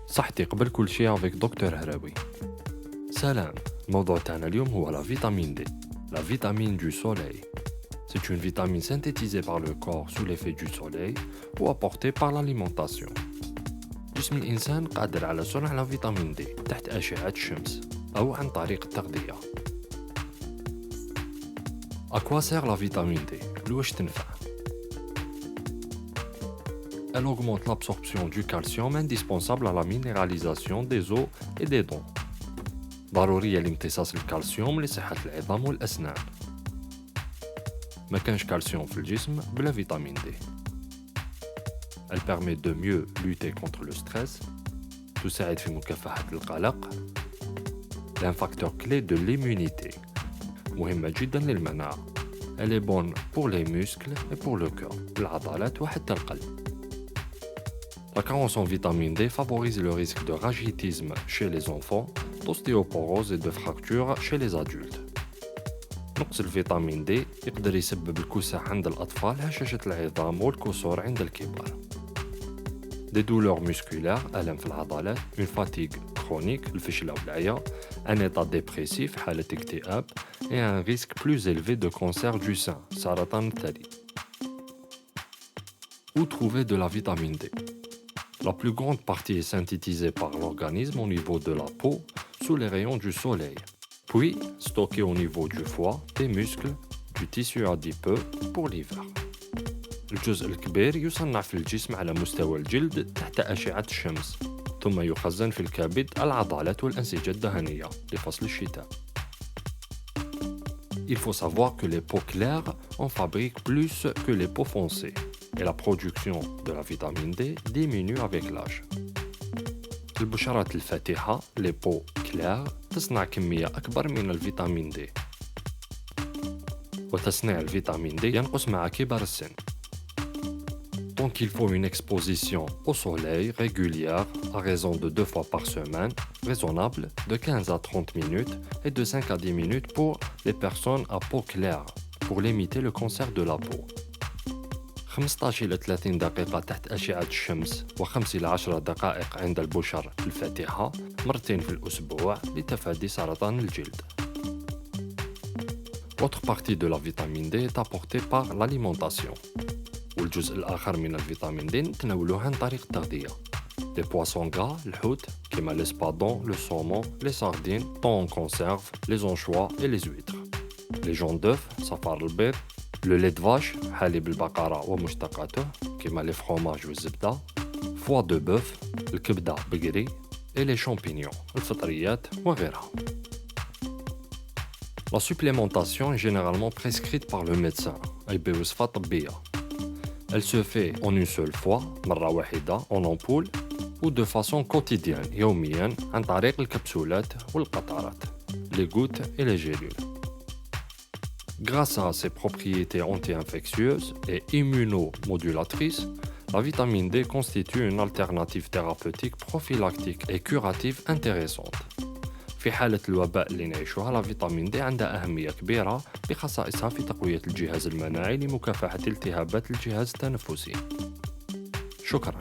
صحتي قبل كل شيء avec دكتور هراوي. سلام. الموضوع تاعنا اليوم هو la vitamine D, la vitamine du soleil. C'est une vitamine synthétisée par le corps sous l'effet du soleil ou apportée par l'alimentation. جسم الإنسان قادر على صنع لا فيتامين دي تحت أشعة الشمس أو عن طريق التغذية. À quoi sert la vitamine D? لواش تنفع؟ Elle augmente l'absorption du calcium indispensable à la minéralisation des os et des dents. ضرورية لامتصاص الكالسيوم لصحة العظام والأسنان. ما كانش كالسيوم في الجسم بلا فيتامين دي. Elle permet de mieux lutter contre le stress. تساعد في مكافحة القلق. C'est un facteur clé de l'immunité. مهمة جدا للمناعة. Elle est bonne pour les muscles et pour le cœur. العضلات وحتى القلب. La carence en vitamine D favorise le risque de rachitisme chez les enfants, d'ostéoporose et de fractures chez les adultes. نقص الفيتامين D يقدر يسبب الكساح عند الأطفال، هشاشة العظام والكسور عند الكبار. Des douleurs musculaires, ألم في العضلات, une fatigue chronique, الفشل أو العيا, un état dépressif, حالة اكتئاب, et un risque plus élevé de cancer du sein, سرطان الثدي. Où trouver de la vitamine D? La plus grande partie est synthétisée par l'organisme au niveau de la peau, sous les rayons du soleil, puis stockée au niveau du foie, des muscles, du tissu adipeux pour l'hiver. الجزء الكبير يصنع في الجسم على مستوى الجلد تحت أشعة الشمس، ثم يخزن في الكبد، العضلات والأنسجة الدهنية لفصل الشتاء. Il faut savoir que les peaux claires en fabriquent plus que les peaux foncées, et la production de la vitamine D diminue avec l'âge. البشرات الفاتحة les peaux claires تصنع كمية أكبر من الفيتامين D. وتصنيع الفيتامين D ينقص مع كبر السن. Donc il faut une exposition au soleil régulière à raison de 2 fois par semaine, raisonnable, de 15 à 30 minutes et de 5 à 10 minutes pour les personnes à peau claire, pour limiter le cancer de la peau. 15 إلى 30 دقيقة تحت أشعة الشمس و5 إلى 10 دقائق عند البشر الفاتحة مرتين في الأسبوع لتفادي سرطان الجلد. L'autre partie de la vitamine D est apportée par l'alimentation. والجزء الآخر من الفيتامين D نتناولوه عن طريق التغذية. Les poissons gras, الحوت كما l'espadon, le saumon, les sardines, thon en conserve, les anchois et les huîtres. Les jaunes d'œufs, صفار البيض, le lait de vache, حليب البقرة ومشتقاته كما les fromages والزبدة, foie de bœuf, الكبدة بقري, et les champignons, الفطريات وغيرها. La supplémentation est généralement prescrite par le médecin أي بوصفة طبية. Elle se fait en une seule fois, مرة واحدة, en ampoule, ou de façon quotidienne, يومياً, عن طريق الكبسولات والقطرات, les gouttes et les gélules. Grâce à ses propriétés anti-infectieuses et immunomodulatrices, la vitamine D constitue une alternative thérapeutique prophylactique et curative intéressante. في حالة الوباء اللي نعيشوها، لا فيتامين دي عندها أهمية كبيرة بخصائصها في تقوية الجهاز المناعي لمكافحة التهابات الجهاز التنفسي. شكراً.